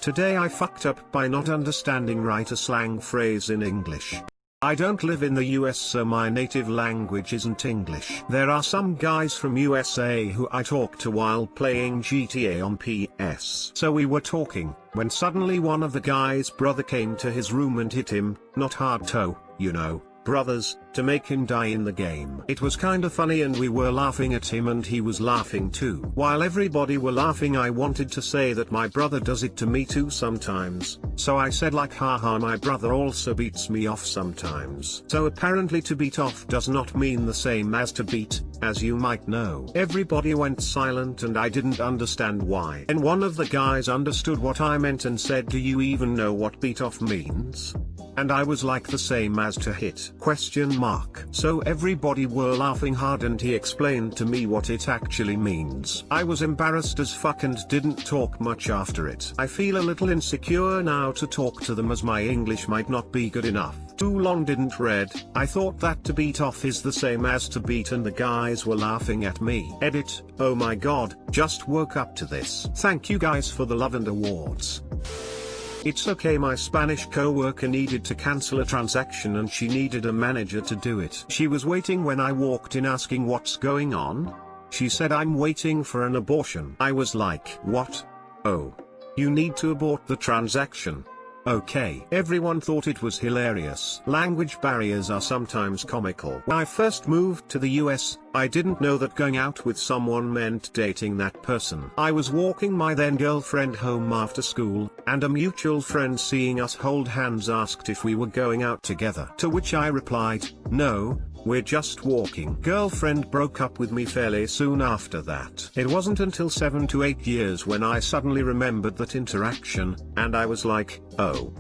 Today I fucked up by not understanding right a slang phrase in English. I don't live in the US, so my native language isn't English. There are some guys from USA who I talk to while playing GTA on PS. So we were talking, when suddenly one of the guy's brother came to his room and hit him, not hard toe, you know, brothers, to make him die in the game. It was kinda funny and we were laughing at him and he was laughing too. While everybody were laughing, I wanted to say that my brother does it to me too sometimes, so I said like, haha, my brother also beats me off sometimes. So apparently to beat off does not mean the same as to beat, as you might know. Everybody went silent and I didn't understand why. And one of the guys understood what I meant and said, do you even know what beat off means? And I was like, the same as to hit? Question mark. So everybody were laughing hard and he explained to me what it actually means. I was embarrassed as fuck and didn't talk much after it. I feel a little insecure now to talk to them as my English might not be good enough. Too long didn't read. I thought that to beat off is the same as to beat and the guys were laughing at me. Edit, oh my god, just woke up to this. Thank you guys for the love and awards. It's okay, my Spanish co-worker needed to cancel a transaction and she needed a manager to do it. She was waiting when I walked in asking what's going on. She said, I'm waiting for an abortion. I was like, what? Oh. You need to abort the transaction. Okay. Everyone thought it was hilarious. Language barriers are sometimes comical. When I first moved to the US, I didn't know that going out with someone meant dating that person. I was walking my then girlfriend home after school, and a mutual friend seeing us hold hands asked if we were going out together. To which I replied, no, we're just walking. Girlfriend broke up with me fairly soon after that. It wasn't until 7 to 8 years when I suddenly remembered that interaction, and I was like, oh.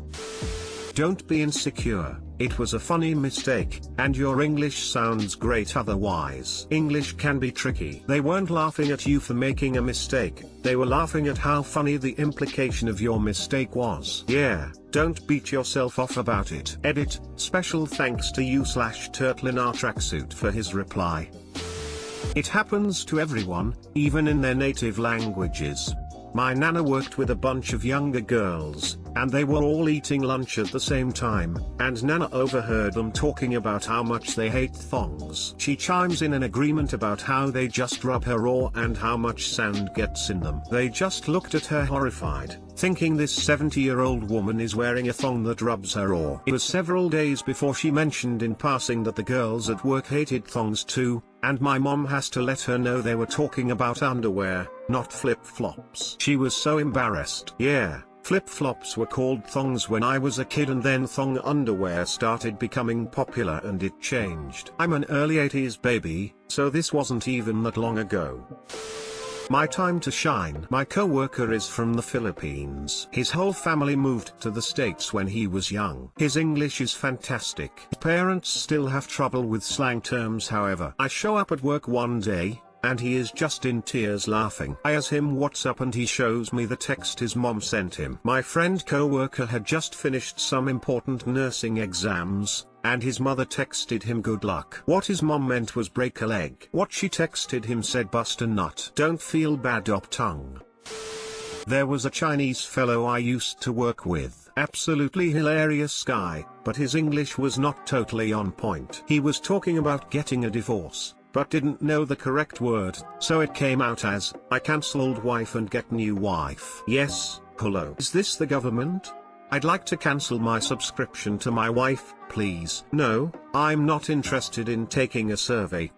Don't be insecure. It was a funny mistake, and your English sounds great otherwise. English can be tricky. They weren't laughing at you for making a mistake, they were laughing at how funny the implication of your mistake was. Yeah, don't beat yourself off about it. Edit, special thanks to you/Turtle in our tracksuit for his reply. It happens to everyone, even in their native languages. My nana worked with a bunch of younger girls, and they were all eating lunch at the same time, and Nana overheard them talking about how much they hate thongs. She chimes in an agreement about how they just rub her raw and how much sand gets in them. They just looked at her horrified, thinking this 70-year-old woman is wearing a thong that rubs her raw. It was several days before she mentioned in passing that the girls at work hated thongs too, and my mom has to let her know they were talking about underwear, not flip-flops. She was so embarrassed. Yeah. Flip-flops were called thongs when I was a kid, and then thong underwear started becoming popular and it changed. I'm an early 80s baby, so this wasn't even that long ago. My time to shine. My co-worker is from the Philippines. His whole family moved to the States when he was young. His English is fantastic. Parents still have trouble with slang terms, however. I show up at work one day, and he is just in tears laughing. I ask him what's up and he shows me the text his mom sent him. My friend co-worker had just finished some important nursing exams, and his mother texted him good luck. What his mom meant was break a leg. What she texted him said bust a nut. Don't feel bad op tongue. There was a Chinese fellow I used to work with. Absolutely hilarious guy, but his English was not totally on point. He was talking about getting a divorce, but didn't know the correct word, so it came out as, I cancel old wife and get new wife. Yes, hello. Is this the government? I'd like to cancel my subscription to my wife, please. No, I'm not interested in taking a survey.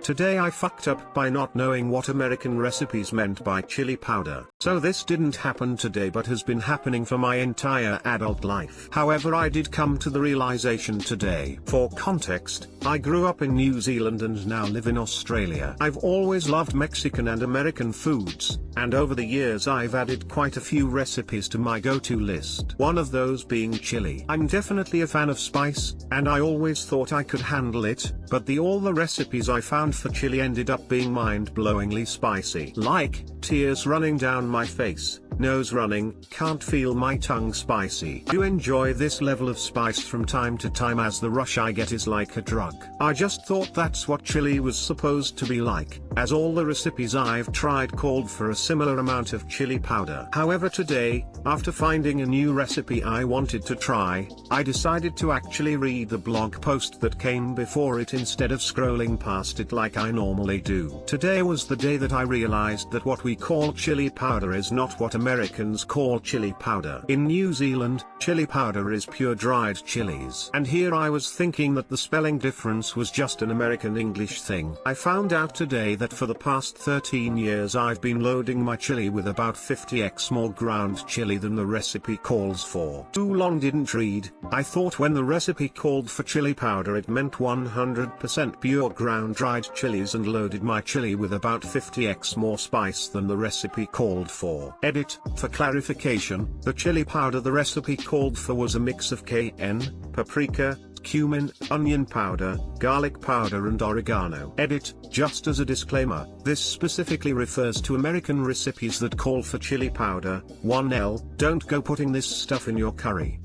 Today I fucked up by not knowing what American recipes meant by chili powder. So this didn't happen today but has been happening for my entire adult life. However, I did come to the realization today. For context, I grew up in New Zealand and now live in Australia. I've always loved Mexican and American foods, and over the years I've added quite a few recipes to my go-to list. One of those being chili. I'm definitely a fan of spice, and I always thought I could handle it, but all the recipes I found for chili ended up being mind-blowingly spicy. Like, tears running down my face. nose running, can't feel my tongue spicy. I do enjoy this level of spice from time to time, as the rush I get is like a drug. I just thought that's what chili was supposed to be like, as all the recipes I've tried called for a similar amount of chili powder. However, today, after finding a new recipe I wanted to try, I decided to actually read the blog post that came before it instead of scrolling past it like I normally do. Today was the day that I realized that what we call chili powder is not what Americans call chili powder. In New Zealand, chili powder is pure dried chilies. And here I was thinking that the spelling difference was just an American English thing. I found out today that for the past 13 years I've been loading my chili with about 50x more ground chili than the recipe calls for. Too long didn't read. I thought when the recipe called for chili powder it meant 100% pure ground dried chilies, and loaded my chili with about 50x more spice than the recipe called for. Edit: for clarification, the chili powder the recipe called for was a mix of cayenne, paprika, cumin, onion powder, garlic powder and oregano. Edit: just as a disclaimer, this specifically refers to American recipes that call for chili powder. 1L, don't go putting this stuff in your curry.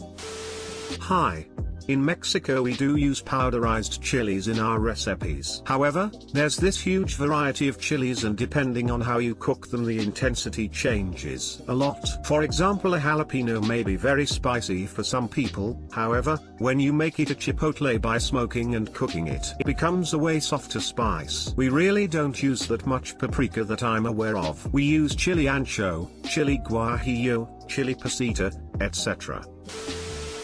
Hi. In Mexico we do use powderized chilies in our recipes. However, there's this huge variety of chilies, and depending on how you cook them the intensity changes a lot. For example, a jalapeno may be very spicy for some people. However, when you make it a chipotle by smoking and cooking it, it becomes a way softer spice. We really don't use that much paprika that I'm aware of. We use chili ancho, chili guajillo, chili pasita, etc.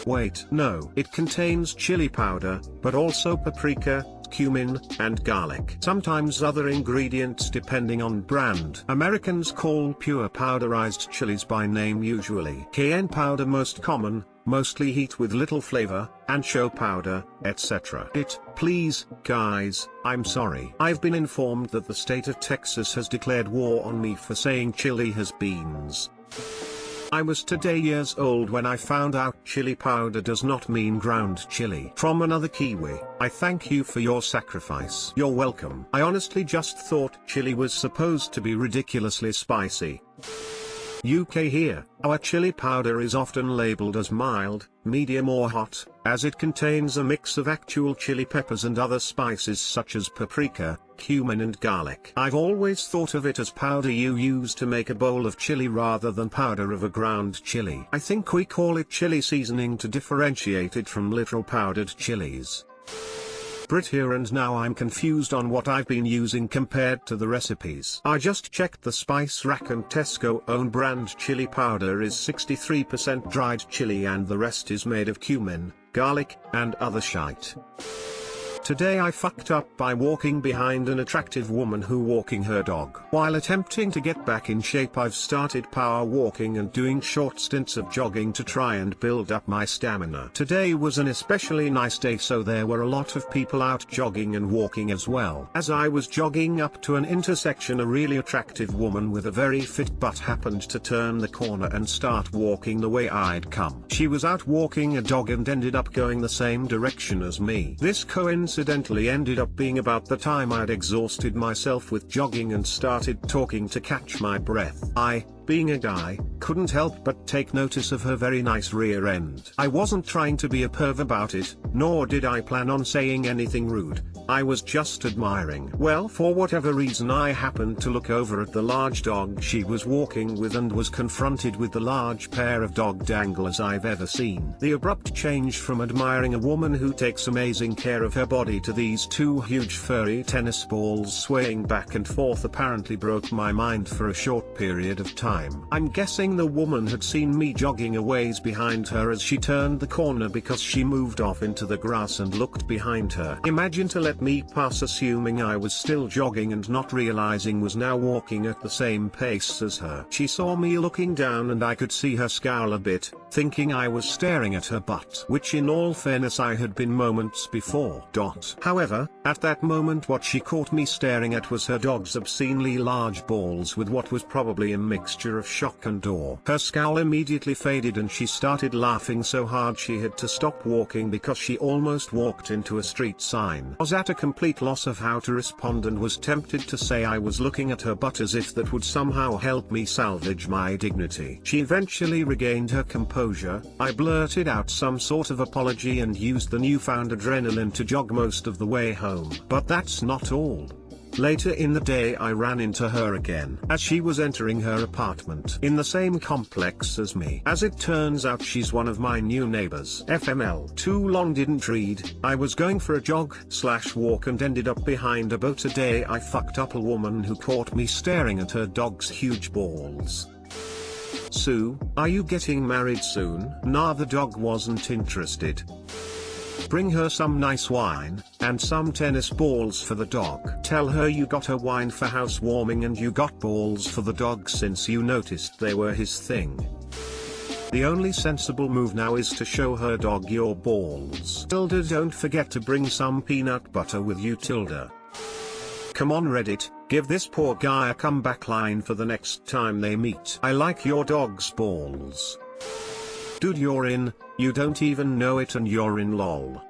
Wait, no. It contains chili powder, but also paprika, cumin, and garlic. Sometimes other ingredients depending on brand. Americans call pure powderized chilies by name, usually cayenne powder most common, mostly heat with little flavor, ancho powder, etc. Please, guys, I'm sorry. I've been informed that the state of Texas has declared war on me for saying chili has beans. I was today years old when I found out chili powder does not mean ground chili. From another Kiwi, I thank you for your sacrifice. You're welcome. I honestly just thought chili was supposed to be ridiculously spicy. UK here, our chili powder is often labeled as mild, medium or hot, as it contains a mix of actual chili peppers and other spices such as paprika, cumin and garlic. I've always thought of it as powder you use to make a bowl of chili rather than powder of a ground chili. I think we call it chili seasoning to differentiate it from literal powdered chilies. Brit here, and now I'm confused on what I've been using compared to the recipes. I just checked the spice rack and Tesco own brand chili powder is 63% dried chili and the rest is made of cumin, garlic, and other shite. Today I fucked up by walking behind an attractive woman who walking her dog. While attempting to get back in shape, I've started power walking and doing short stints of jogging to try and build up my stamina. Today was an especially nice day, so there were a lot of people out jogging and walking as well. As I was jogging up to an intersection, a really attractive woman with a very fit butt happened to turn the corner and start walking the way I'd come. She was out walking a dog and ended up going the same direction as me. This coincidentally ended up being about the time I'd exhausted myself with jogging and started talking to catch my breath. I, being a guy, couldn't help but take notice of her very nice rear end. I wasn't trying to be a perv about it, nor did I plan on saying anything rude. I was just admiring. Well, for whatever reason I happened to look over at the large dog she was walking with and was confronted with the large pair of dog danglers I've ever seen. The abrupt change from admiring a woman who takes amazing care of her body to these two huge furry tennis balls swaying back and forth apparently broke my mind for a short period of time. I'm guessing the woman had seen me jogging a ways behind her as she turned the corner because she moved off into the grass and looked behind her. Imagine to let me pass assuming I was still jogging and not realizing was now walking at the same pace as her. She saw me looking down and I could see her scowl a bit, thinking I was staring at her butt, which in all fairness I had been moments before. However, at that moment what she caught me staring at was her dog's obscenely large balls with what was probably a mixture mixture of shock and awe. Her scowl immediately faded and she started laughing so hard she had to stop walking because she almost walked into a street sign. I was at a complete loss of how to respond and was tempted to say I was looking at her butt as if that would somehow help me salvage my dignity. She eventually regained her composure. I blurted out some sort of apology and used the newfound adrenaline to jog most of the way home. But that's not all. Later in the day I ran into her again as she was entering her apartment in the same complex as me. As it turns out she's one of my new neighbors. FML. Too long didn't read. I was going for a jog/walk and ended up behind a boat. Today I fucked up a woman who caught me staring at her dog's huge balls. Sue, are you getting married soon? Nah, the dog wasn't interested. Bring her some nice wine, and some tennis balls for the dog. Tell her you got her wine for housewarming and you got balls for the dog since you noticed they were his thing. The only sensible move now is to show her dog your balls. Tilda, don't forget to bring some peanut butter with you, Tilda. Come on Reddit, give this poor guy a comeback line for the next time they meet. I like your dog's balls. Dude, you're in, you don't even know it and you're in lol.